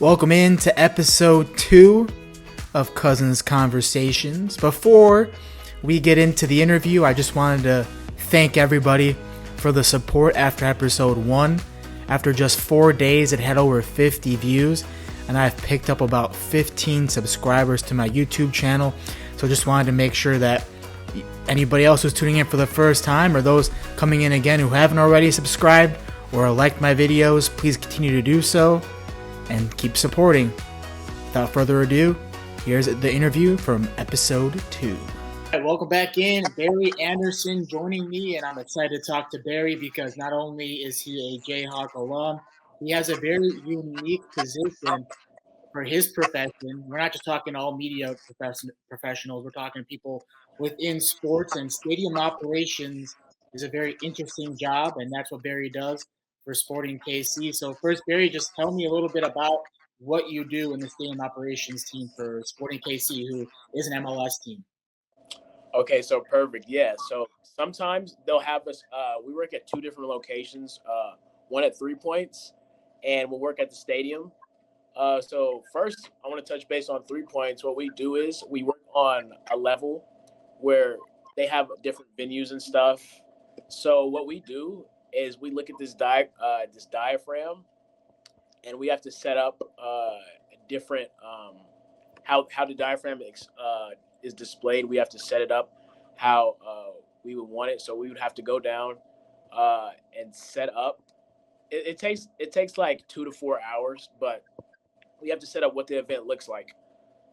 Welcome in to episode 2 of Cousin's Conversations. Before we get into the interview, I just wanted to thank everybody for the support after episode 1. After just 4 days, it had over 50 views, and I've picked up about 15 subscribers to my YouTube channel. So just wanted to make sure that anybody else who's tuning in for the first time, or those coming in again who haven't already subscribed or liked my videos, please continue to do so and keep supporting. Without further ado, here's the interview from episode 2. All right, welcome back in. Barry Anderson joining me, and I'm excited to talk to Barry because not only is he a Jayhawk alum, he has a very unique position for his profession. We're not just talking all media professionals. We're talking people within sports, and stadium operations is a very interesting job, and that's what Barry does for Sporting KC. So first, Barry, just tell me a little bit about what you do in the stadium operations team for Sporting KC, who is an MLS team. Okay, so perfect. Yeah, so sometimes they'll have us. We work at 2 different locations. One at 3 Points, and we'll work at the stadium. So first, I want to touch base on 3 Points. What we do is we work on a level where they have different venues and stuff. So what we do is we look at this diaphragm, and we have to set up different how the diaphragm is displayed. We have to set it up how we would want it. So we would have to go down and set up. It takes like 2 to 4 hours, but we have to set up what the event looks like.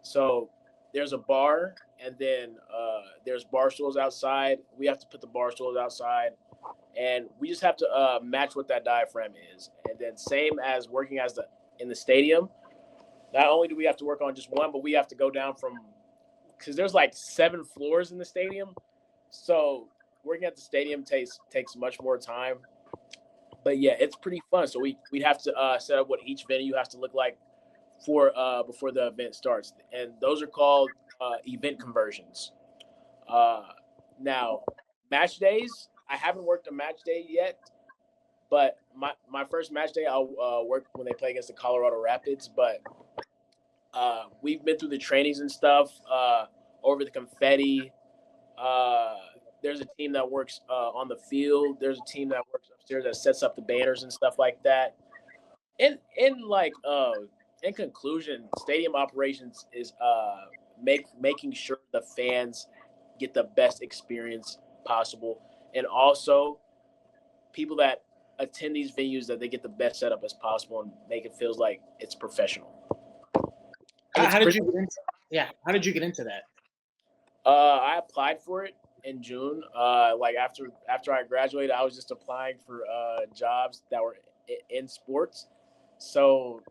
So there's a bar, and then there's bar stools outside. We have to put the bar stools outside, and we just have to match what that diaphragm is. And then same as working in the stadium, not only do we have to work on just one, but we have to go down because there's like 7 floors in the stadium. So working at the stadium takes much more time. But yeah, it's pretty fun. So we have to set up what each venue has to look like for before the event starts, and those are called event conversions. Now, match days, I haven't worked a match day yet, but my first match day I'll work when they play against the Colorado Rapids. But we've been through the trainings and stuff, over the confetti. There's a team that works on the field. There's a team that works upstairs that sets up the banners and stuff like that. In conclusion, stadium operations is making sure the fans get the best experience possible, and also people that attend these venues that they get the best setup as possible and make it feel like it's professional. How did you get into that? I applied for it in June. Like after I graduated, I was just applying for jobs that were in sports. So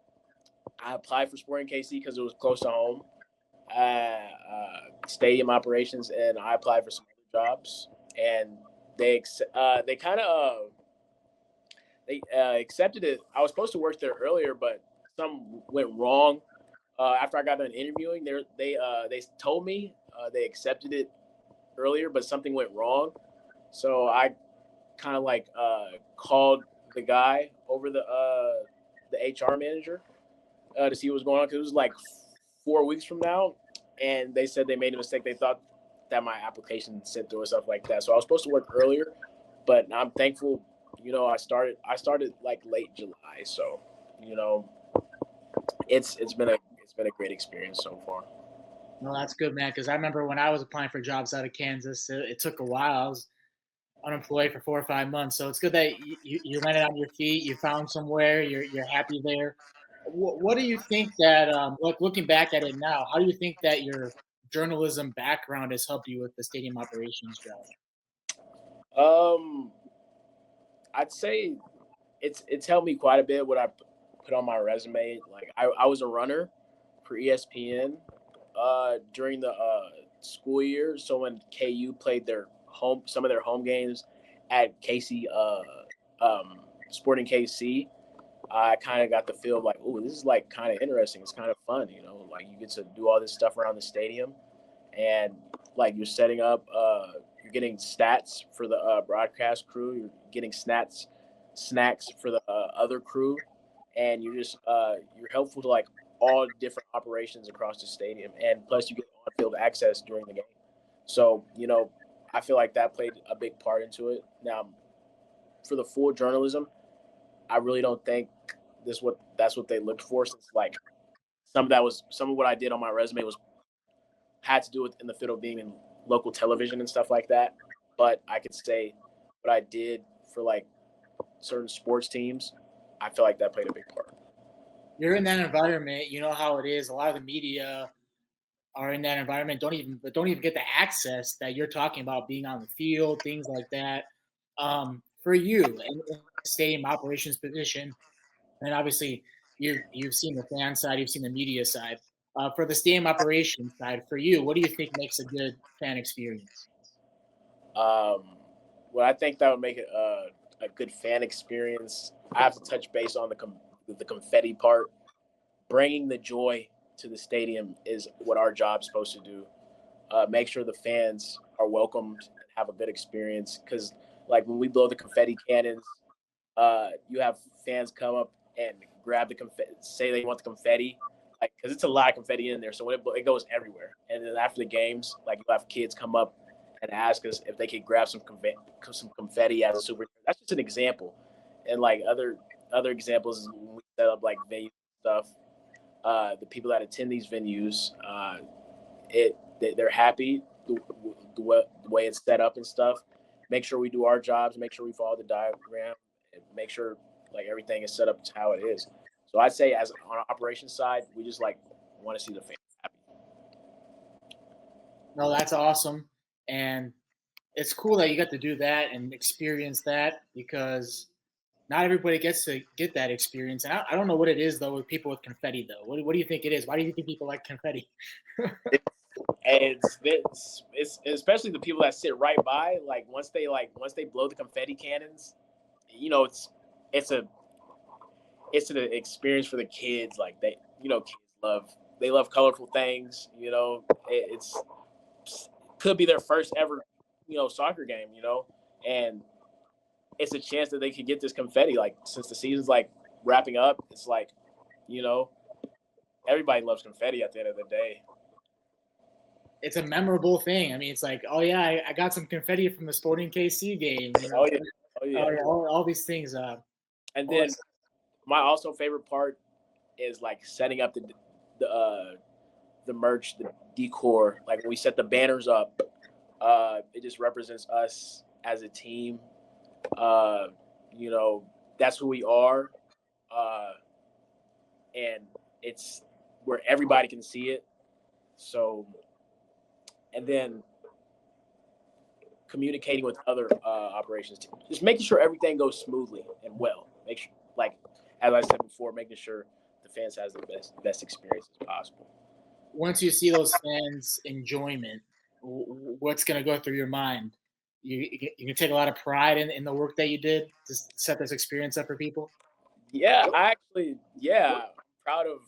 I applied for Sporting KC because it was close to home, stadium operations, and I applied for some other jobs. And they accepted it. I was supposed to work there earlier, but something went wrong. After I got done interviewing, they told me they accepted it earlier, but something went wrong. So I kind of called the guy over the HR manager to see what was going on, because it was like 4 weeks from now, and they said they made a mistake. They thought that my application sent through and stuff like that. So I was supposed to work earlier, but I'm thankful. I started like late July, so it's been a great experience so far. No, that's good, man, because I remember when I was applying for jobs out of Kansas, it took a while. I was unemployed for 4 or 5 months, so it's good that you landed on your feet. You found somewhere. You're happy there. What do you think that, looking back at it now, how do you think that your journalism background has helped you with the stadium operations job? I'd say it's helped me quite a bit. What I put on my resume, like I was a runner for ESPN during the school year. So when KU played some of their home games at KC, Sporting KC, I kind of got the feel like, oh, this is like kind of interesting. It's kind of fun, like you get to do all this stuff around the stadium, and like you're setting up, you're getting stats for the broadcast crew, you're getting snacks for the other crew, and you're helpful to like all different operations across the stadium, and plus you get on field access during the game. So I feel like that played a big part into it. Now, for the full journalism, I really don't think that's what they looked for. Since like some of what I did on my resume was had to do with in the field of being in local television and stuff like that. But I could say what I did for like certain sports teams, I feel like that played a big part. You're in that environment, you know how it is. A lot of the media are in that environment, don't even get the access that you're talking about, being on the field, things like that. For you, in the stadium operations position, and obviously you've seen the fan side, you've seen the media side. For the stadium operations side, for you, what do you think makes a good fan experience? Well, I think that would make it a good fan experience. I have to touch base on the confetti part. Bringing the joy to the stadium is what our job's supposed to do. Make sure the fans are welcomed and have a good experience. Because like when we blow the confetti cannons, you have fans come up and grab the confetti, say they want the confetti, like because it's a lot of confetti in there, so when it goes everywhere. And then after the games, like you have kids come up and ask us if they could grab some confetti as a super. That's just an example, and like other examples is when we set up like venue stuff. The people that attend these venues, they're happy the way it's set up and stuff. Make sure we do our jobs. Make sure we follow the diagram. And make sure like everything is set up to how it is. So I'd say as on the operations side, we just like want to see the fans happy. No, that's awesome, and it's cool that you got to do that and experience that because not everybody gets to get that experience. And I don't know what it is though with people with confetti though. What do you think it is? Why do you think people like confetti? And it's especially the people that sit right by. Like once they blow the confetti cannons, it's a it's an experience for the kids. Like kids love colorful things. It's could be their first ever soccer game. And it's a chance that they could get this confetti. Like since the season's like wrapping up, it's like everybody loves confetti at the end of the day. It's a memorable thing. I mean, it's like, oh yeah, I got some confetti from the Sporting KC game. Oh yeah, oh yeah. All these things. And then my also favorite part is like setting up the merch, the decor. Like when we set the banners up, it just represents us as a team. That's who we are, and it's where everybody can see it. So, and then communicating with other operations teams, just making sure everything goes smoothly and well. Make sure, like as I said before, making sure the fans has the best experience as possible. Once you see those fans' enjoyment, what's going to go through your mind? You can take a lot of pride in the work that you did to set this experience up for people. Yeah, proud of.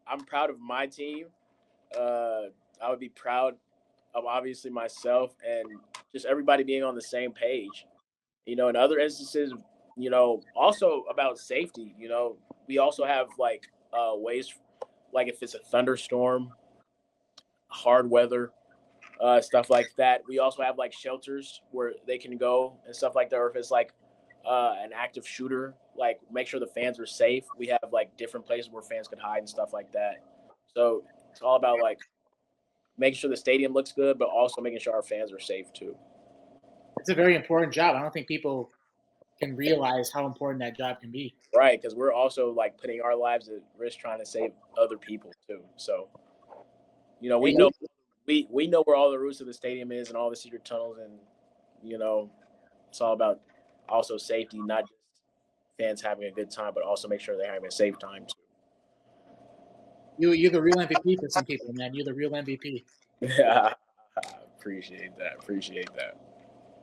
I'm proud of my team. I would be proud of obviously myself and just everybody being on the same page. In other instances, also about safety. We also have like ways, like if it's a thunderstorm, hard weather, stuff like that. We also have like shelters where they can go and stuff like that. Or if it's like an active shooter, like make sure the fans are safe. We have like different places where fans can hide and stuff like that. So it's all about like making sure the stadium looks good, but also making sure our fans are safe too. It's a very important job. I don't think people can realize how important that job can be. Right, because we're also like putting our lives at risk trying to save other people too. So, we know where all the routes of the stadium is and all the secret tunnels, and it's all about also safety, not just fans having a good time, but also make sure they're having a safe time too. You're the real MVP for some people, man. You're the real MVP. Yeah, appreciate that.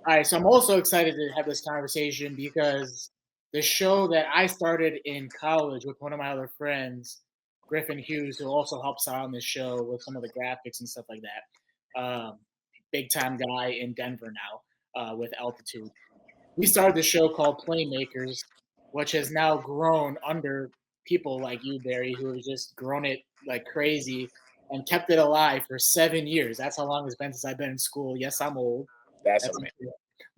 All right, so I'm also excited to have this conversation because the show that I started in college with one of my other friends, Griffin Hughes, who also helps out on this show with some of the graphics and stuff like that. Big time guy in Denver now with Altitude. We started the show called Playmakers, which has now grown under people like you, Barry, who have just grown it like crazy and kept it alive for 7 years. That's how long it's been since I've been in school. Yes, I'm old. That's That's amazing.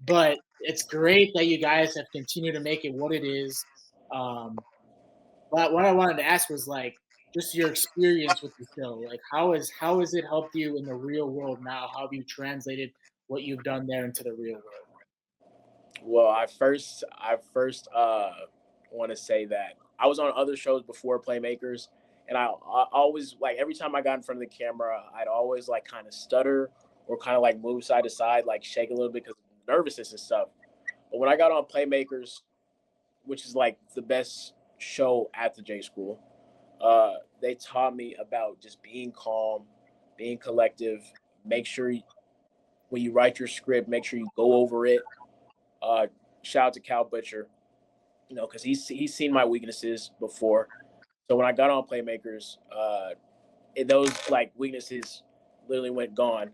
but it's great that you guys have continued to make it what it is. But what I wanted to ask was like just your experience with the show. Like how has it helped you in the real world now? How have you translated what you've done there into the real world? Well, I first want to say that I was on other shows before Playmakers, and I always like every time I got in front of the camera, I'd always like kind of stutter or kind of like move side to side, like shake a little bit because of nervousness and stuff. But when I got on Playmakers, which is like the best show at the J School, they taught me about just being calm, being collective. Make sure when you write your script, make sure you go over it. Uh, Shout out to Cal Butcher, because he's seen my weaknesses before. So when I got on Playmakers, those like weaknesses literally went gone,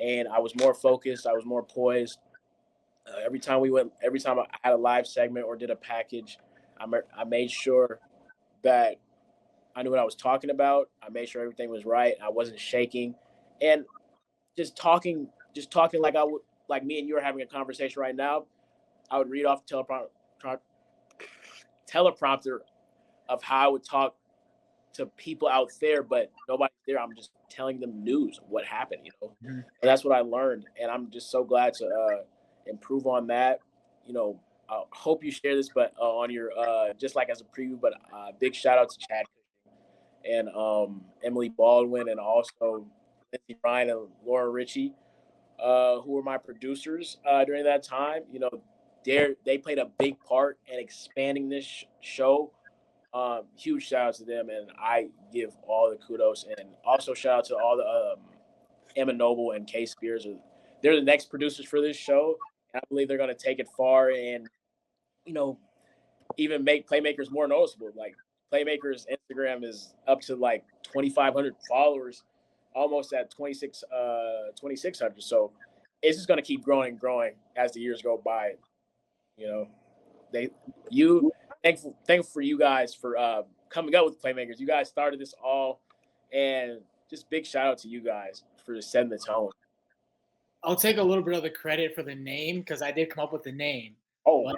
and I was more focused. I was more poised. Every time I had a live segment or did a package, I made sure that I knew what I was talking about. I made sure everything was right. I wasn't shaking, and just talking like I would, like me and you are having a conversation right now. I would read off the teleprompter of how I would talk to people out there, but nobody's there. I'm just telling them news of what happened. Mhm. And that's what I learned. And I'm just so glad to improve on that. I hope you share this, but on your just like as a preview. But big shout out to Chad and Emily Baldwin, and also Lindsey Ryan and Laura Ritchie, who were my producers during that time. They played a big part in expanding this show. Huge shout out to them, and I give all the kudos. And also shout out to all the Emma Noble and Kay Spears. They're the next producers for this show, and I believe they're going to take it far and you know even make Playmakers more noticeable. Like Playmakers Instagram is up to like 2,500 followers, almost at 2,600. So it's just going to keep growing and growing as the years go by. You know, they you thankful for you guys for coming up with Playmakers. You guys started this all, and just big shout out to you guys for setting the tone. I'll take a little bit of the credit for the name because I did come up with the name. Oh,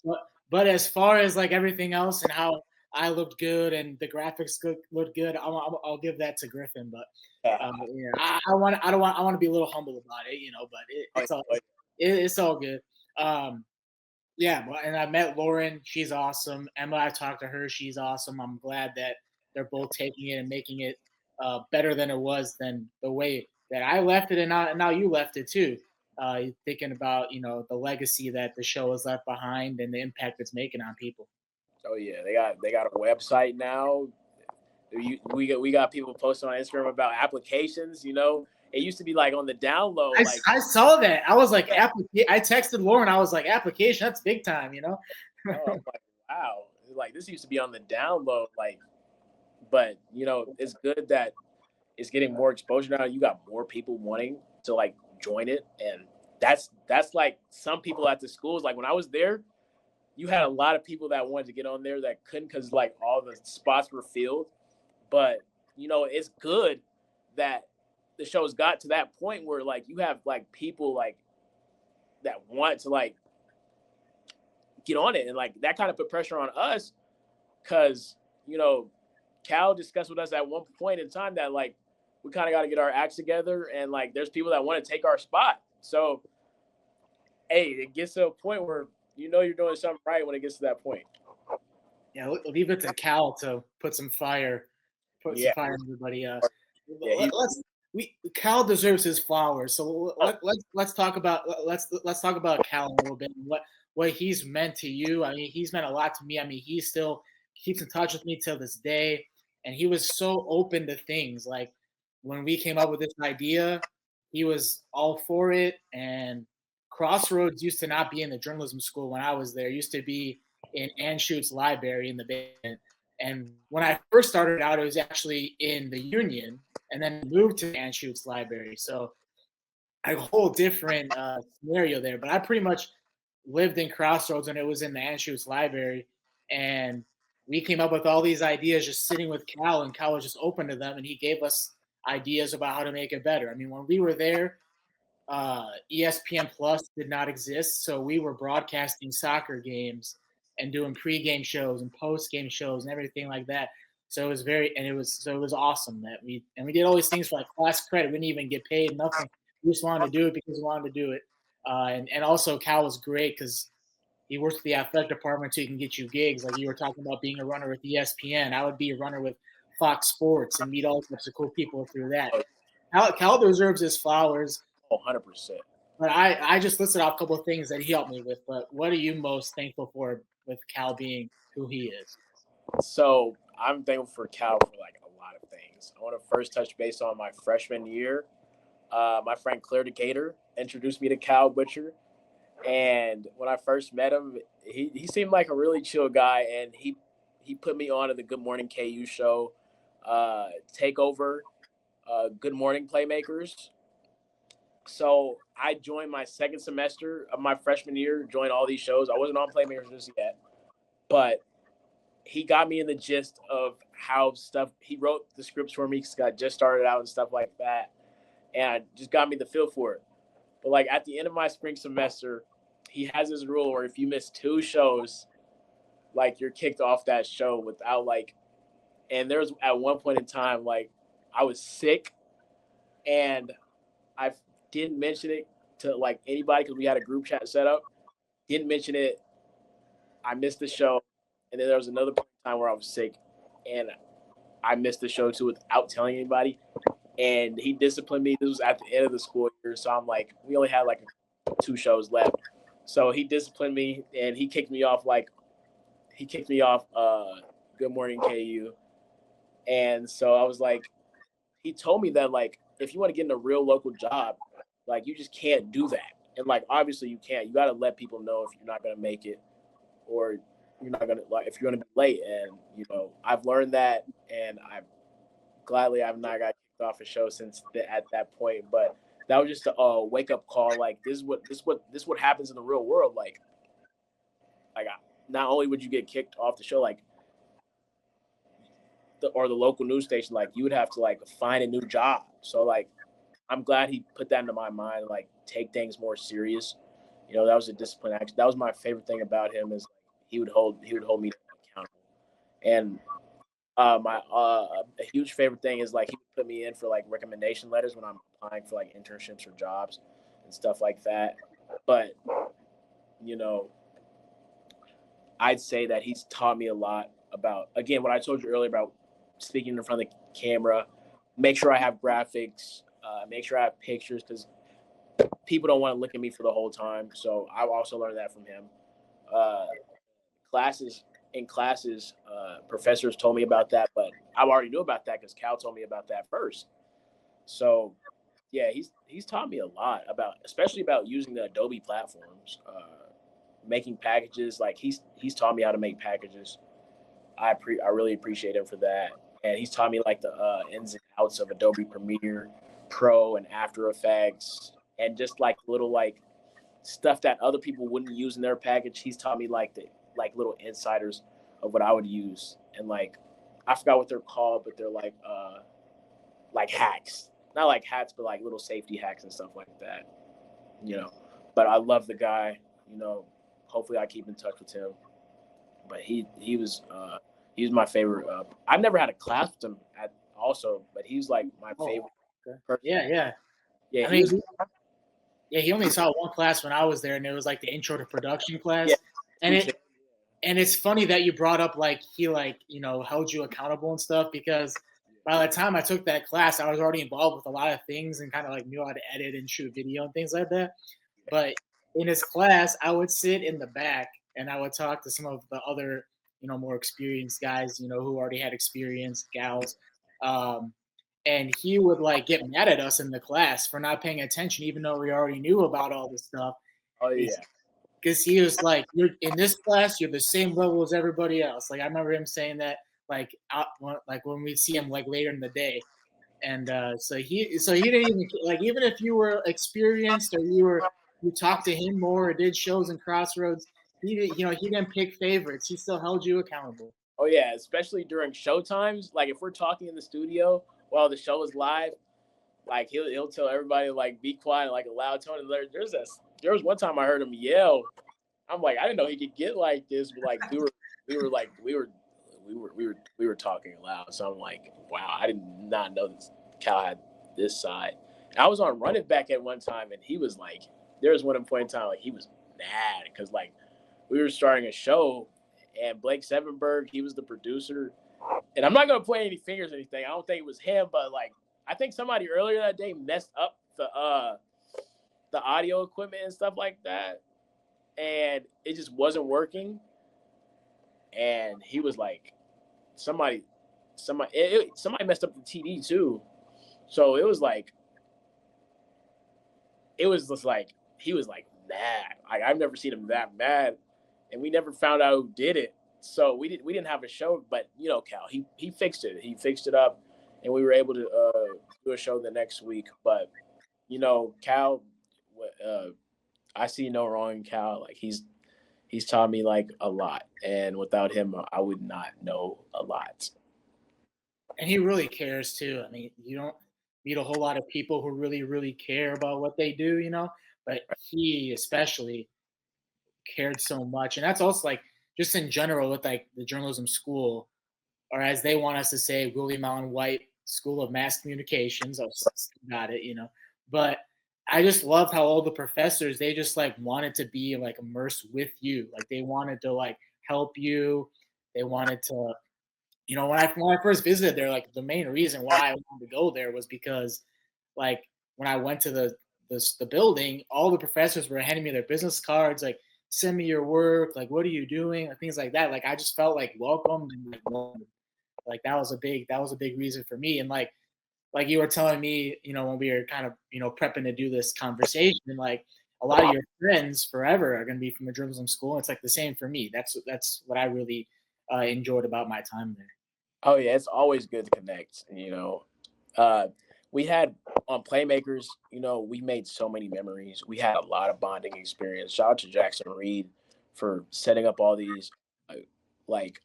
But, but as far as like everything else and how I looked good and the graphics looked good, I'll give that to Griffin. But yeah, I want to be a little humble about it, But it's all good. Um, yeah, and I met Lauren. She's awesome. Emma, I talked to her. She's awesome. I'm glad that they're both taking it and making it better than it was than the way that I left it, and now you left it too. Thinking about the legacy that the show has left behind and the impact it's making on people. oh yeah, they got a website now. We got people posting on Instagram about applications. It used to be like on the download. Like I saw that. I was like, I texted Lauren. I was like, application. That's big time. oh, I'm like wow, like this used to be on the download. Like, but it's good that it's getting more exposure now. You got more people wanting to like join it, and that's like some people at the schools. Like when I was there, you had a lot of people that wanted to get on there that couldn't because like all the spots were filled. But it's good that the show's got to that point where like you have like people like that want to like get on it, and like that kind of put pressure on us because Cal discussed with us at one point in time that like we kind of got to get our acts together, and like there's people that want to take our spot. So hey, it gets to a point where you're doing something right when it gets to that point. Yeah, leave it to Cal to put some fire Yeah, on everybody. yeah, Cal deserves his flowers. So let's talk about talk about Cal a little bit. And what he's meant to you. I mean, he's meant a lot to me. I mean, he still keeps in touch with me till this day, and he was so open to things. Like when we came up with this idea, he was all for it. And Crossroads used to not be in the journalism school when I was there. It used to be in Anschutz's library in the basement. And when I first started out, it was actually in the Union, and then moved to Anschutz's library. So a whole different scenario there. But I pretty much lived in Crossroads when it was in the Anschutz library. And we came up with all these ideas just sitting with Cal, and Cal was just open to them, and he gave us ideas about how to make it better. I mean, when we were there, ESPN Plus did not exist, so we were broadcasting soccer games and doing pregame shows and postgame shows and everything like that. So it was awesome that we did all these things for like class credit. We didn't even get paid, nothing. We just wanted to do it because we wanted to do it. And also Cal was great because he works with the athletic department, so he can get you gigs. Like you were talking about being a runner with ESPN, I would be a runner with Fox Sports and meet all types of cool people through that. Cal deserves his flowers. 100%. But I just listed off a couple of things that he helped me with. But what are you most thankful for with Cal being who he is? So I'm thankful for Cal for like a lot of things. I want to first touch base on my freshman year. My friend Claire Decatur introduced me to Cal Butcher. And when I first met him, he seemed like a really chill guy. And he put me on to the Good Morning KU show, Takeover, Good Morning Playmakers. So I joined my second semester of my freshman year, joined all these shows. I wasn't on Playmakers just yet, but he got me in the gist of how stuff. He wrote the scripts for me because I just started out and stuff like that, and just got me the feel for it. But like at the end of my spring semester, he has this rule where if you miss 2 shows, like you're kicked off that show without like. And there was at one point in time like I was sick, and I didn't mention it to like anybody because we had a group chat set up. Didn't mention it. I missed the show, and then there was another time where I was sick, and I missed the show too without telling anybody. And he disciplined me. This was at the end of the school year, so I'm like, we only had like 2 shows left. So he disciplined me, and he kicked me off Good Morning KU. And so I was like, he told me that like if you want to get in a real local job, like you just can't do that. And like obviously you can't. You got to let people know if you're not gonna make it, or you're not gonna like if you're gonna be late. And I've learned that, and I've not got kicked off a show since at that point. But that was just a wake up call. Like this is what happens in the real world. Like not only would you get kicked off the show, like the local news station, like you would have to like find a new job. So like I'm glad he put that into my mind, like take things more serious. That was a discipline action. That was my favorite thing about him is like, he would hold me accountable. And a huge favorite thing is like he would put me in for like recommendation letters when I'm applying for like internships or jobs and stuff like that. But I'd say that he's taught me a lot about, again, what I told you earlier about speaking in front of the camera. Make sure I have graphics, make sure I have pictures, because people don't want to look at me for the whole time. So I've also learned that from him. Classes, professors told me about that, but I already knew about that because Cal told me about that first. So yeah, he's taught me a lot especially about using the Adobe platforms, making packages. Like he's taught me how to make packages. I really appreciate him for that. And he's taught me like the ins and outs of Adobe Premiere Pro and After Effects, and just like little like stuff that other people wouldn't use in their package. He's taught me like the little insiders of what I would use. And like I forgot what they're called, but they're like hacks. Not like hacks, but like little safety hacks and stuff like that. But I love the guy. Hopefully I keep in touch with him. But he was my favorite. I've never had a class with him but he's like my favorite person. Yeah. He only saw one class when I was there, and it was like the intro to production class. Yeah. And it's funny that you brought up like he held you accountable and stuff, because by the time I took that class, I was already involved with a lot of things and kind of like knew how to edit and shoot video and things like that. But in his class, I would sit in the back and I would talk to some of the other, more experienced guys, who already had experience, gals. And he would like get mad at us in the class for not paying attention, even though we already knew about all this stuff. Oh yeah. Because he was like, "You're in this class, you're the same level as everybody else." Like I remember him saying that, like when we see him like later in the day, and so he didn't even like, even if you were experienced or you talked to him more or did shows in Crossroads, he didn't pick favorites. He still held you accountable. Oh yeah, especially during show times. Like if we're talking in the studio while the show is live, like he'll tell everybody like be quiet, like a loud tone. And there was one time I heard him yell. I'm like, I didn't know he could get like this, but like we were talking loud. So I'm like, wow, I did not know this Cal had this side. And I was on running back at one time, and he was like, there was one point in time like he was mad because like we were starting a show, and Blake Sevenberg, he was the producer, and I'm not gonna point any fingers or anything. I don't think it was him, but like I think somebody earlier that day messed up the audio equipment and stuff like that, and it just wasn't working. And he was like, somebody messed up the TD too. So it was just like he was like mad. Like I've never seen him that mad, and we never found out who did it. So we didn't have a show, but you know, Cal, he fixed it. He fixed it up, and we were able to do a show the next week. But you know, Cal, I see no wrong in Cal. Like he's taught me like a lot, and without him, I would not know a lot. And he really cares too. I mean, you don't meet a whole lot of people who really, really care about what they do, but he especially cared so much. And that's also like just in general with like the journalism school, or as they want us to say, William Allen White School of Mass Communications. I've got it. But I just love how all the professors, they just like wanted to be like immersed with you. Like they wanted to like help you. They wanted to, when I first visited there, like the main reason why I wanted to go there was because like when I went to the building, all the professors were handing me their business cards, like send me your work, like what are you doing, and things like that. Like I just felt like welcomed and like that was a big reason for me. And like you were telling me, when we were kind of, prepping to do this conversation, like a lot of your friends forever are going to be from the journalism school. It's like the same for me. That's what I really enjoyed about my time there. Oh yeah, it's always good to connect. We had on Playmakers, we made so many memories. We had a lot of bonding experience. Shout out to Jackson Reed for setting up all these uh, like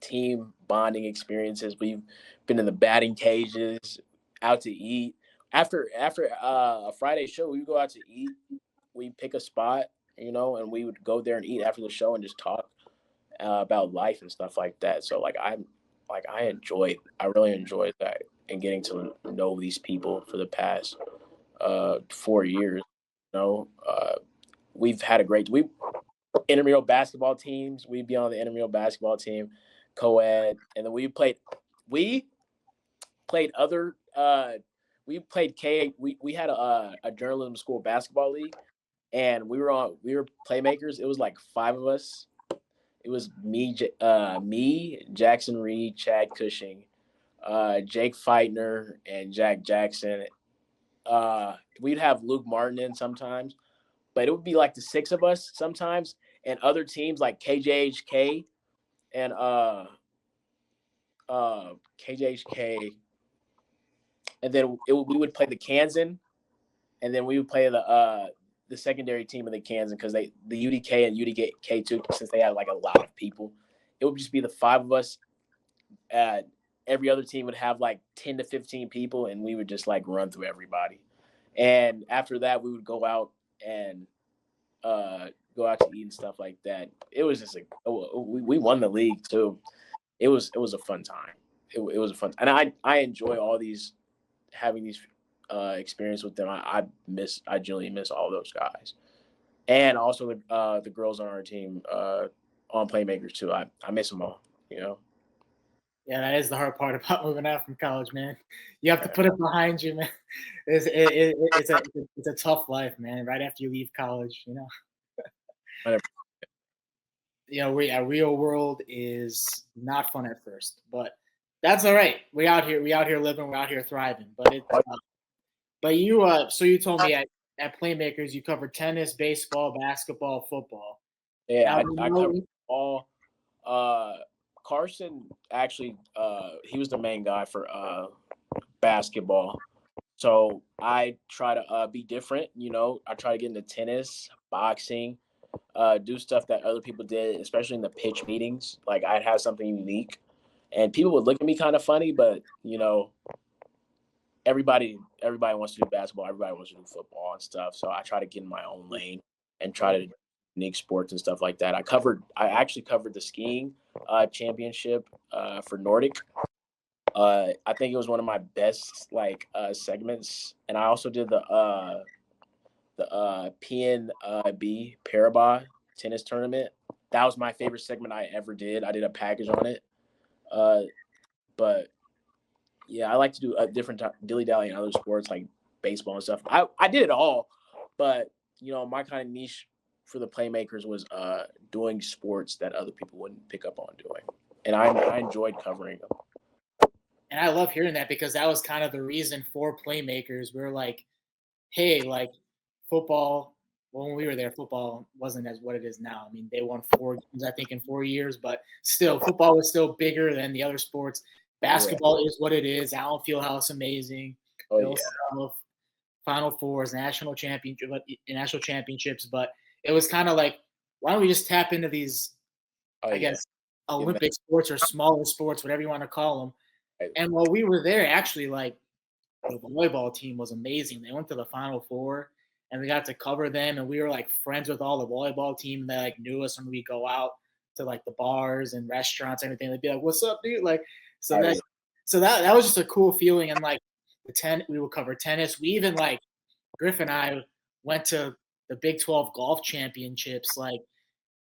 team bonding experiences. We've been in the batting cages, out to eat. After a Friday show, we would go out to eat. We pick a spot, and we would go there and eat after the show and just talk about life and stuff like that. So I really enjoyed that and getting to know these people for the past 4 years. We've had we intramural basketball teams. We'd be on the intramural basketball team, co-ed, and then we played other we played K we had a journalism school basketball league, and we were playmakers. It was like five of us. It was me, Jackson Reed, Chad Cushing, Jake Feitner, and Jack Jackson. We'd have Luke Martin in sometimes, but it would be like the six of us sometimes, and other teams like KJHK and KJHK, and then we would play the Kansan, and then we would play the secondary team of the Kansan because the UDK and UDK too, since they had like a lot of people. It would just be the five of us. Every other team would have like 10 to 15 people, and we would just like run through everybody. And after that, we would go out and to eat and stuff like that. It was just we won the league too. It was a fun time. It was a fun, and I enjoy all these having these experience with them. I genuinely miss all those guys, and also the girls on our team on Playmakers too. I miss them all. Yeah, that is the hard part about moving out from college, man. You have to put it behind you, man. It's a tough life, man. Right after you leave college, a real world is not fun at first, but that's all right. We out here living, we're out here thriving. But so you told me at Playmakers you covered tennis, baseball, basketball, football. Yeah, I covered all. Carson actually, he was the main guy for basketball. So I try to be different. I try to get into tennis, boxing, do stuff that other people did, especially in the pitch meetings. Like I'd have something unique, and people would look at me kind of funny, but everybody wants to do basketball, everybody wants to do football and stuff. So I try to get in my own lane and try to unique sports and stuff like that. I actually covered the skiing championship for Nordic. I think it was one of my best segments, and I also did the PNB Paribas tennis tournament. That was my favorite segment I ever did. I did a package on it, but yeah, I like to do a different dilly dally in other sports like baseball and stuff. I did it all, but my kind of niche for the Playmakers was doing sports that other people wouldn't pick up on doing, and I enjoyed covering them. And I love hearing that because that was kind of the reason for Playmakers. We were like, hey, like football. Well, when we were there, football wasn't as what it is now. I mean, they won 4 games, I think, in 4 years, but still, football was still bigger than the other sports. Basketball is what it is. Allen Fieldhouse, amazing. Oh yeah. Final Fours, national championships, but it was kind of like, why don't we just tap into these, I guess, Olympic sports or smaller sports, whatever you want to call them. Right. And while we were there, actually, like the volleyball team was amazing. They went to the Final Four, and we got to cover them, and we were like friends with all the volleyball team that like knew us when we go out to like the bars and restaurants and everything. They'd be like, "What's up, dude?" Like, so that was just a cool feeling. And like we would cover tennis. We even like Griff and I went to the Big 12 golf championships, like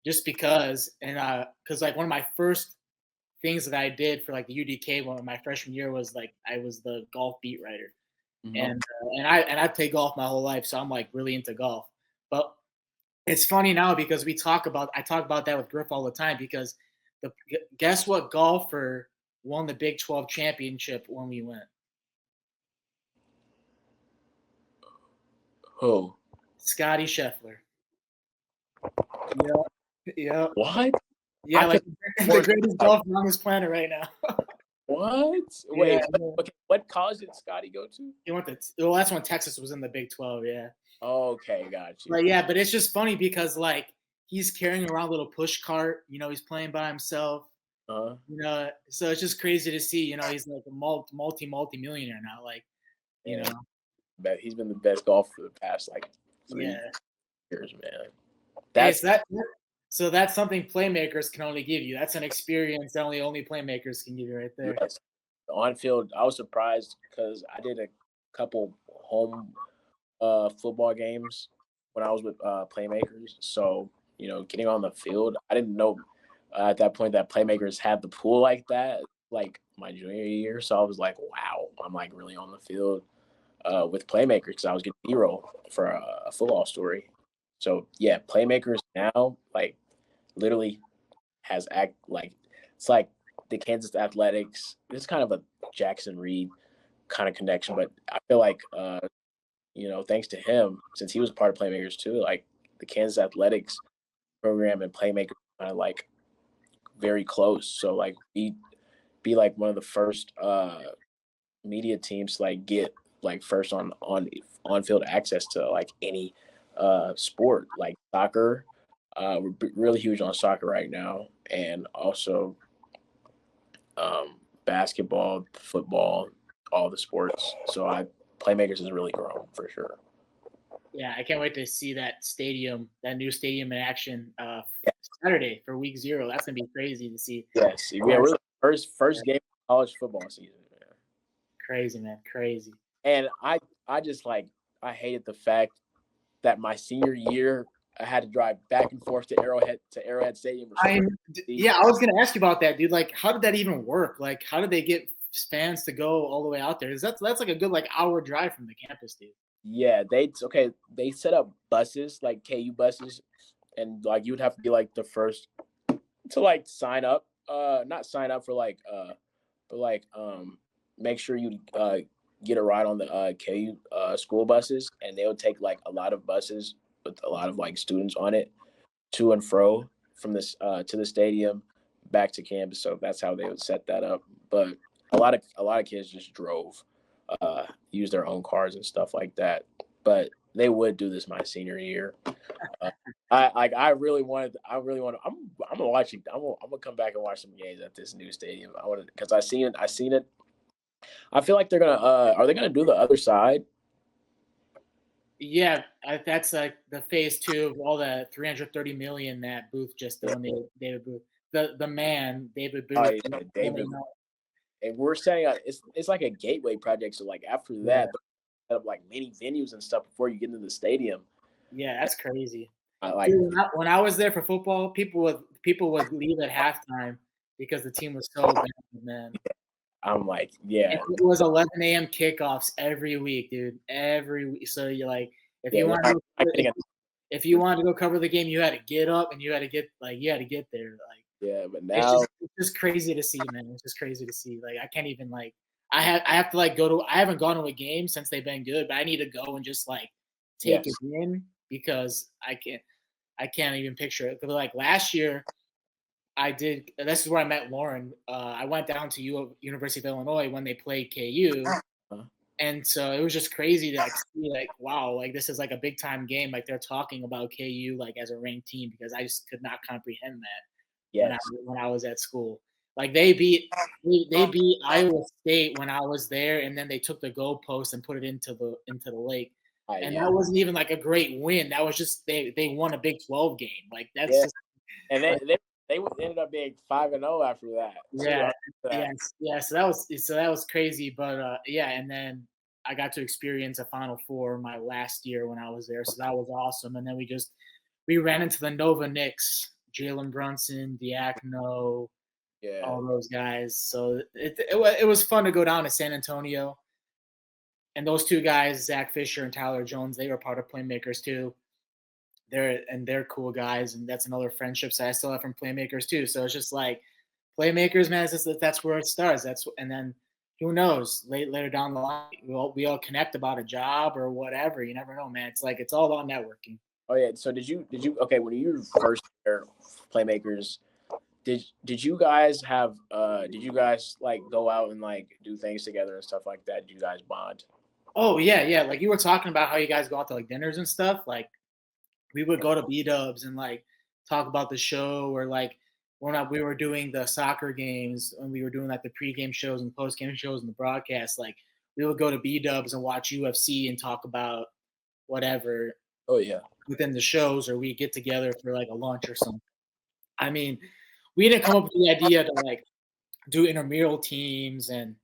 just because, and because like one of my first things that I did for like the UDK one of my freshman year was like I was the golf beat writer, and I played golf my whole life, so I'm like really into golf. But it's funny now because I talk about that with Griff all the time because guess what golfer won the Big 12 championship when we went? Who? Scotty Scheffler. Yeah. What? Yeah, like the greatest golfer on this planet right now. What? Wait, okay. What college did Scotty go to? He went to that's when Texas was in the Big 12, yeah. Okay, got you. But yeah, but it's just funny because like he's carrying around a little push cart, he's playing by himself. So it's just crazy to see, he's like a multi-millionaire now, like, But he's been the best golfer for the past like 3 years, man. So that's something Playmakers can only give you. That's an experience that only Playmakers can give you right there. Yes. On field, I was surprised because I did a couple home football games when I was with Playmakers. So, getting on the field, I didn't know at that point that Playmakers had the pool like that, like my junior year. So I was like, wow, I'm like really on the field with Playmakers because I was getting B-roll for a football story. So yeah, Playmakers now like literally has it's like the Kansas Athletics. It's kind of a Jackson Reed kind of connection, but I feel like thanks to him, since he was part of Playmakers too, like the Kansas Athletics program and Playmakers kind of like very close. So like we be like one of the first media teams to like get like first on field access to like any sport like soccer. We're really huge on soccer right now, and also basketball, football, all the sports. So Playmakers has really grown for sure. Yeah, I can't wait to see that new stadium in action Saturday for week 0. That's gonna be crazy to see. Yes, yeah, we're the first game of college football season, man. Crazy, man, crazy. And I just like I hated the fact that my senior year I had to drive back and forth to Arrowhead Stadium. I was gonna ask you about that, dude. Like, how did that even work? Like, how did they get fans to go all the way out there? That's like a good like hour drive from the campus, dude. Yeah, they set up buses like KU buses, and like you would have to be like the first to like sign up, not sign up for like but like make sure you get a ride on the KU school buses, and they would take like a lot of buses with a lot of like students on it to and fro from this to the stadium back to campus. So that's how they would set that up. But a lot of kids just drove, use their own cars and stuff like that. But they would do this my senior year. I really want to. I'm gonna watch it. I'm gonna come back and watch some games at this new stadium. I want to because I seen it. I seen it. I feel like they're gonna. Are they gonna do the other side? Yeah, that's like the phase 2 of all the 330 million that Booth just donated. David Booth, the man, David Oh Booth. yeah, David. And we're saying it's like a gateway project. So like after that, set up like many venues and stuff before you get into the stadium. Yeah, that's crazy. I like. Dude, when I was there for football, people would leave at halftime because the team was so bad, man. I'm like, yeah. It was 11 a.m. kickoffs every week, dude. Every week. So you're like, if you wanted to go cover the game, you had to get up and you had to get there. Like, yeah, but now it's just crazy to see, man. It's just crazy to see. Like, I can't even like. I have to like go to. I haven't gone to a game since they've been good, but I need to go and just like take it in because I can't even picture it. But like last year, I did. This is where I met Lauren. I went down to University of Illinois when they played KU, and so it was just crazy to like see, like, wow, like this is like a big time game. Like they're talking about KU like as a ranked team because I just could not comprehend that when I was at school. Like they beat Iowa State when I was there, and then they took the goalpost and put it into the lake. And that wasn't even like a great win. That was just they won a Big 12 game. Like that's just, and they ended up being 5-0 after that. Yeah. So that was crazy. But yeah, and then I got to experience a Final Four my last year when I was there, so that was awesome. And then we ran into the Nova Knicks, Jalen Brunson, Diacono, all those guys. So it was fun to go down to San Antonio. And those two guys, Zach Fisher and Tyler Jones, they were part of Playmakers too. They're cool guys, and that's another friendship I still have from Playmakers too. So it's just like Playmakers, man. That's where it starts. And then who knows? Later down the line, we all connect about a job or whatever. You never know, man. It's like it's all about networking. Oh yeah. So did you okay when you were first there, Playmakers? Did you guys have did you guys like go out and like do things together and stuff like that? Did you guys bond? Oh yeah. Like you were talking about how you guys go out to like dinners and stuff. Like we would go to B-dubs and like talk about the show, or like when we were doing the soccer games and we were doing like the pregame shows and postgame shows and the broadcast. Like we would go to B-dubs and watch UFC and talk about whatever. Oh yeah. Within the shows, or we get together for like a lunch or something. I mean, we didn't come up with the idea to like do intramural teams and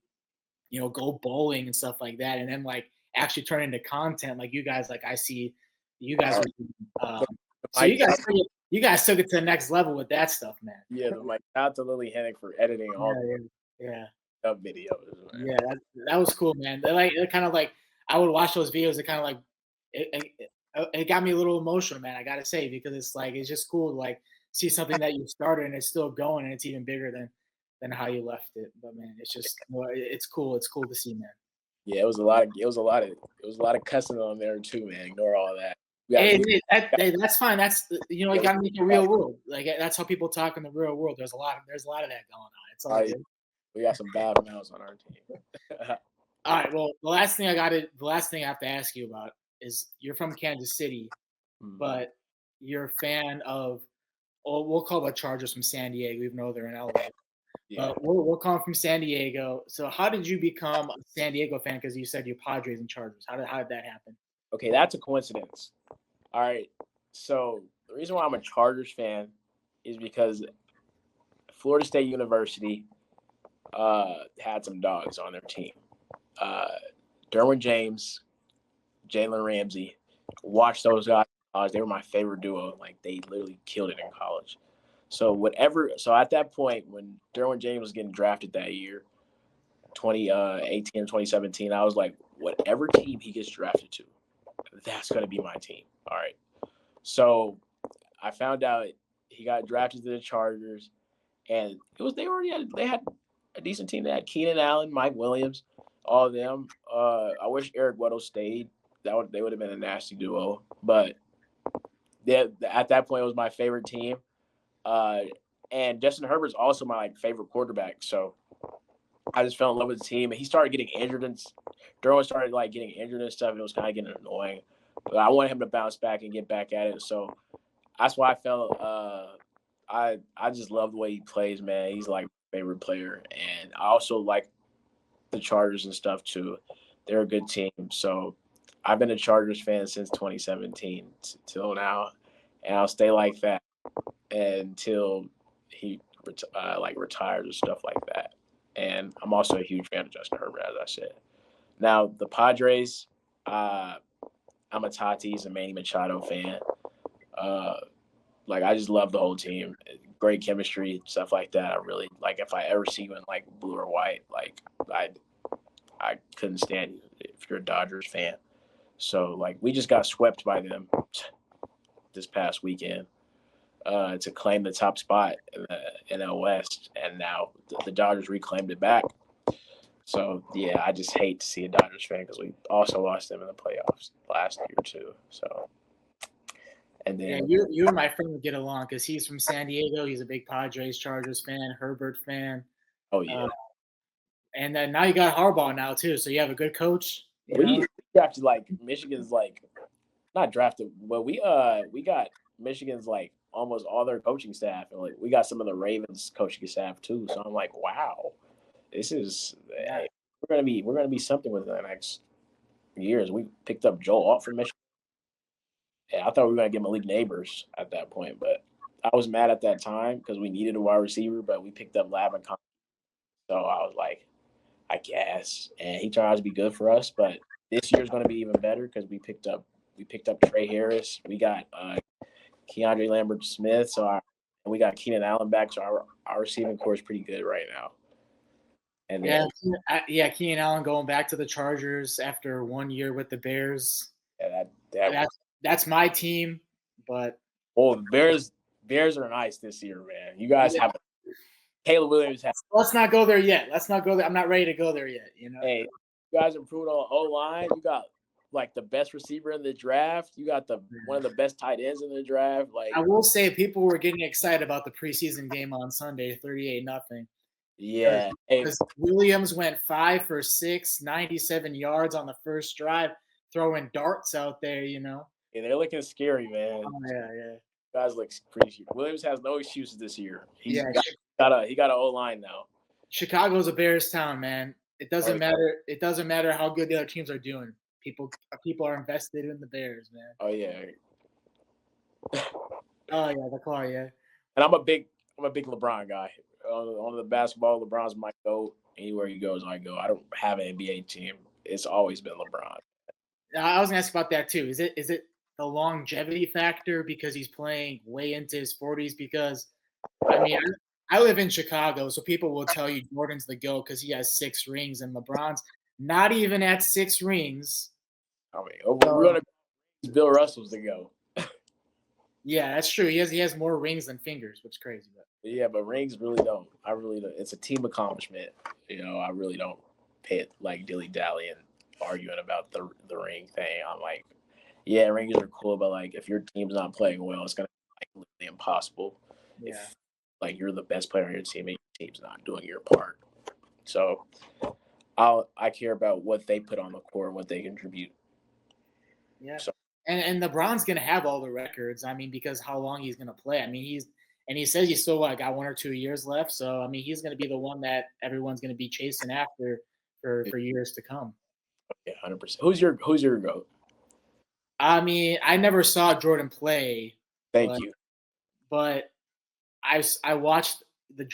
go bowling and stuff like that, and then like actually turn into content like you guys. Like I see you guys are so you guys took it to the next level with that stuff, man. Yeah, like out to Lily Hennig for editing all videos. Man. Yeah, that was cool, man. They're kind of like I would watch those videos. It kind of like it got me a little emotional, man. I gotta say, because it's just cool to like see something that you started and it's still going and it's even bigger than how you left it. But man, it's cool. It's cool to see, man. Yeah, it was a lot of cussing on there too, man. Ignore all that. That's fine. That's you gotta make it real world. Like that's how people talk in the real world. There's a lot of that going on. It's all good. We got some bad mouths on our team. All right. Well, the last thing I have to ask you about is you're from Kansas City, but you're a fan of. We'll call the Chargers from San Diego, even though they're in LA. Yeah. We'll call them from San Diego. So how did you become a San Diego fan? Because you said you're Padres and Chargers. How did that happen? Okay, that's a coincidence. All right. So the reason why I'm a Chargers fan is because Florida State University had some dogs on their team. Derwin James, Jalen Ramsey. Watch those guys. They were my favorite duo. Like they literally killed it in college. So at that point when Derwin James was getting drafted that year, 2018 and 2017, I was like, whatever team he gets drafted to, that's gonna be my team. All right. So I found out he got drafted to the Chargers, and they had a decent team. They had Keenan Allen, Mike Williams, all of them. I wish Eric Weddle stayed. They would have been a nasty duo. But at that point, it was my favorite team. And Justin Herbert's also my favorite quarterback. So I just fell in love with the team. And he started getting injured, and Derwin started getting injured and stuff. And it was kind of getting annoying. But I wanted him to bounce back and get back at it. So that's why I felt I just love the way he plays, man. He's like my favorite player, and I also like the Chargers and stuff too. They're a good team. So I've been a Chargers fan since 2017 till now, and I'll stay like that until he like retires or stuff like that. And I'm also a huge fan of Justin Herbert, as I said. Now the Padres, I'm a Tatis and Manny Machado fan. Uh, like I just love the whole team. Great chemistry, stuff like that. I really like. If I ever see you in like blue or white, like I couldn't stand you if you're a Dodgers fan. So like we just got swept by them this past weekend to claim the top spot in the NL West, and now the Dodgers reclaimed it back. So yeah, I just hate to see a Dodgers fan because we also lost them in the playoffs last year too. So and Yeah, then you and my friend would get along because he's from San Diego. He's a big Padres, Chargers fan, Herbert fan. oh yeah, Uh, and then now you got Harbaugh now too, so you have a good coach. You know, we drafted like Michigan's like not drafted, but we got Michigan's like almost all their coaching staff, and like we got some of the Ravens coaching staff too. So I'm like, wow, this is yeah, we're gonna be something within the next years. We picked up Joel Alt from Michigan. Yeah, I thought we were gonna get Malik Neighbors at that point, but I was mad at that time because we needed a wide receiver, but we picked up Lavin. So I was like, I guess, and he turned out to be good for us. But this year's going to be even better because we picked up Trey Harris. We got Keandre Lambert Smith. And we got Keenan Allen back. So our receiving core is pretty good right now. And yeah, then yeah. Keenan Allen going back to the Chargers after 1 year with the Bears. yeah, That's my team, but well, Bears are nice this year, man. You guys have Caleb Williams has. let's not go there yet. Let's not go there. I'm not ready to go there yet. You know. Hey, you guys improved on O line. You got like the best receiver in the draft. You got one of the best tight ends in the draft. Like I will say people were getting excited about the preseason game on Sunday, 38-0. yeah, hey, Because Williams went 5 for 6, 97 yards on the first drive, throwing darts out there, you know. yeah, they're looking scary, man. Oh, yeah. Guys look pretty. Williams has no excuses this year. He Yeah, got an O line now. Chicago's a Bears town, man. It doesn't Oh, matter. It doesn't matter how good the other teams are doing. People are invested in the Bears, man. oh yeah. Oh yeah, the car, yeah. And I'm a big LeBron guy. On the basketball, LeBron's my goat. Anywhere he goes, I go. I don't have an NBA team. It's always been LeBron. I was gonna ask about that too. Is it the longevity factor because he's playing way into his 40s? Because I mean, I live in Chicago, so people will tell you Jordan's the GOAT because he has 6 rings, and LeBron's not even at 6 rings. I mean, we're gonna Bill Russell's the go. Yeah, that's true. He has more rings than fingers, which is crazy. But Yeah, but rings really don't. I really don't. It's a team accomplishment. I really don't pay it like dilly dally and arguing about the ring thing. I'm like, yeah, rings are cool, but like if your team's not playing well, it's gonna be like literally impossible. yeah, If like you're the best player on your team and your team's not doing your part. So I care about what they put on the court and what they contribute. yeah. So And LeBron's gonna have all the records. I mean, because how long he's gonna play. I mean, he says he's still got 1 or 2 years left. So I mean, he's gonna be the one that everyone's gonna be chasing after for years to come. yeah, 100%. Who's your goat? I mean, I never saw Jordan play, Thank but you. but I watched the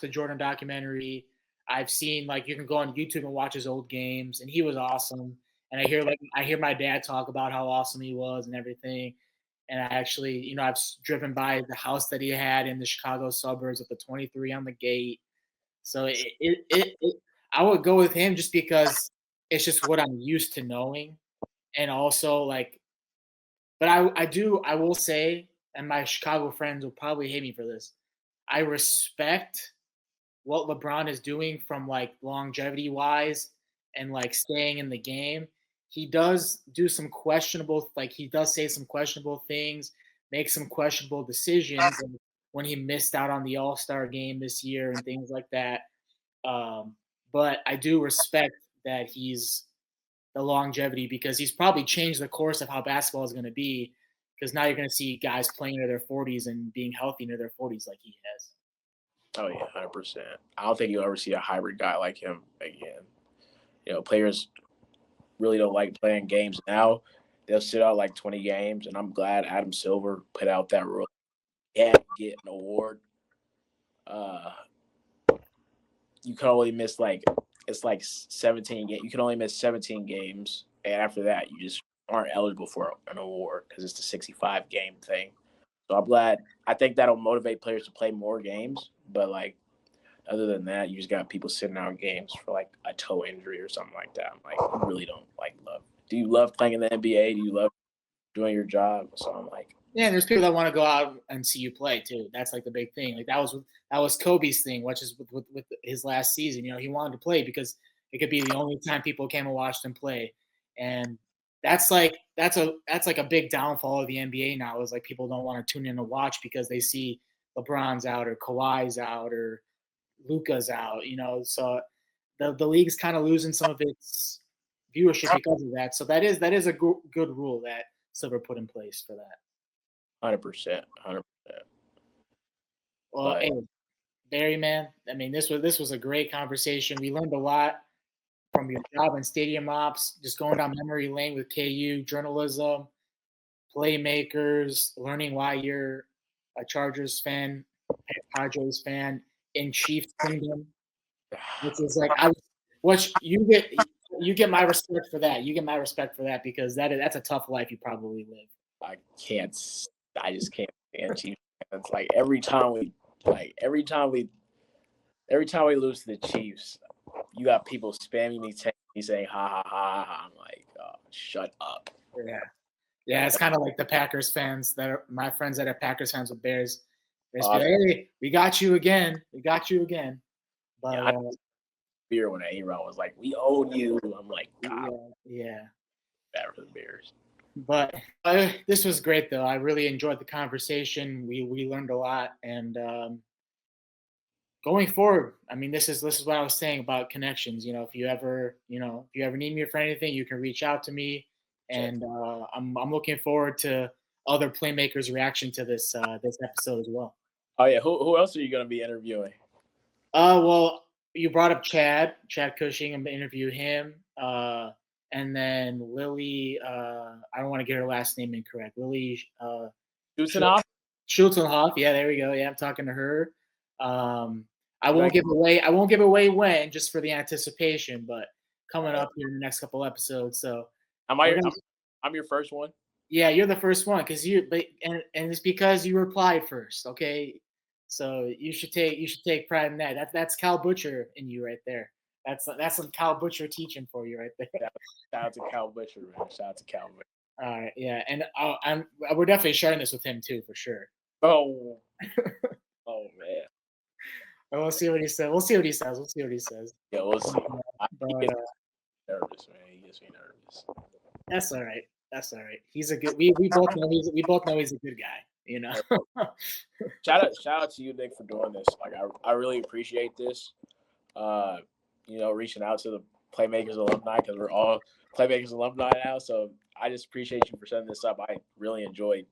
Jordan documentary. I've seen like you can go on YouTube and watch his old games, and he was awesome. And I hear my dad talk about how awesome he was and everything. And I actually, I've driven by the house that he had in the Chicago suburbs with the 23 on the gate. So I would go with him just because it's just what I'm used to knowing, and also like, but I will say, and my Chicago friends will probably hate me for this. I respect what LeBron is doing from like longevity wise and like staying in the game. He does do some questionable, like he does say some questionable things, make some questionable decisions, and when he missed out on the All-Star game this year and things like that. But I do respect that he's the longevity because he's probably changed the course of how basketball is going to be. because now you're going to see guys playing into their 40s and being healthy into their 40s like he has. Oh yeah, 100%. I don't think you'll ever see a hybrid guy like him again. Players really don't like playing games now. They'll sit out like 20 games, and I'm glad Adam Silver put out that rule. Can't get an award. You can only miss it's like 17 games. You can only miss 17 games, and after that, you just aren't eligible for an award because it's the 65 game thing. So I'm glad. I think that'll motivate players to play more games, but other than that, you just got people sitting out games for like a toe injury or something like that. I'm like, you really don't love. Do you love playing in the NBA? Do you love doing your job? So I'm like, yeah. There's people that want to go out and see you play too. That's like the big thing. Like that was Kobe's thing, which is with his last season. He wanted to play because it could be the only time people came and watched him play, and that's like a big downfall of the NBA now. Is like people don't want to tune in to watch because they see LeBron's out or Kawhi's out or Luka's out, so the league's kind of losing some of its viewership because of that. So that is a good rule that Silver put in place for that. 100%. Well, hey, Barry, man, I mean, this was a great conversation. We learned a lot from your job in stadium ops, just going down memory lane with KU, journalism, playmakers, learning why you're a Chargers fan, Padres fan in Chiefs Kingdom. Which is like you get my respect for that. You get my respect for that because that's a tough life you probably live. I just can't stand Chiefs. It's like every time we lose to the Chiefs, you got people spamming me, texting me saying ha ha ha ha ha. I'm like, oh, shut up. Yeah. It's kind of like the Packers fans that are my friends that are Packers fans with Bears. They just be like, hey, we got you again. But beer when A-Rod was like, we own you. I'm like, God. Yeah. Bad for the Bears. But this was great, though. I really enjoyed the conversation. We learned a lot, and going forward, I mean, this is what I was saying about connections. If you ever need me for anything, you can reach out to me, and I'm looking forward to other playmakers' reaction to this episode as well. Oh yeah, who else are you going to be interviewing? Well, you brought up Chad Cushing. I'm going to interview him. And then Lily, I don't want to get her last name incorrect. Lily Schultenhoff. Yeah, there we go. Yeah, I'm talking to her. I won't give away when, just for the anticipation, but coming up here in the next couple episodes. So I'm your first one. Yeah, you're the first one and it's because you replied first. Okay. So you should take pride in that. That's Cal Butcher in you right there. That's some Cal Butcher teaching for you right there. Shout out to Cal Butcher, man. Shout out to Cal Butcher. All right, yeah, and we're definitely sharing this with him too, for sure. Oh, man. Well, we'll see what he says. Yeah, we'll see. He gets nervous, man. He gets me nervous. That's all right. He's a good. We both know he's a good guy. Shout out to you, Nick, for doing this. Like I really appreciate this. Reaching out to the Playmakers alumni because we're all Playmakers alumni now. So I just appreciate you for setting this up. I really enjoyed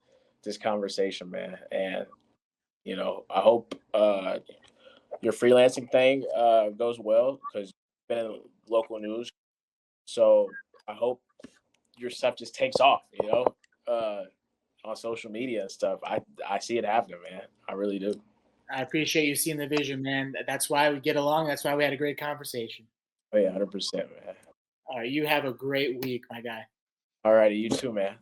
this conversation, man. And I hope your freelancing thing goes well because you've been in local news. So I hope your stuff just takes off, on social media and stuff. I see it happening, man. I really do. I appreciate you seeing the vision, man. That's why we get along. That's why we had a great conversation. Oh, yeah, 100%, man. All right, you have a great week, my guy. All righty, you too, man.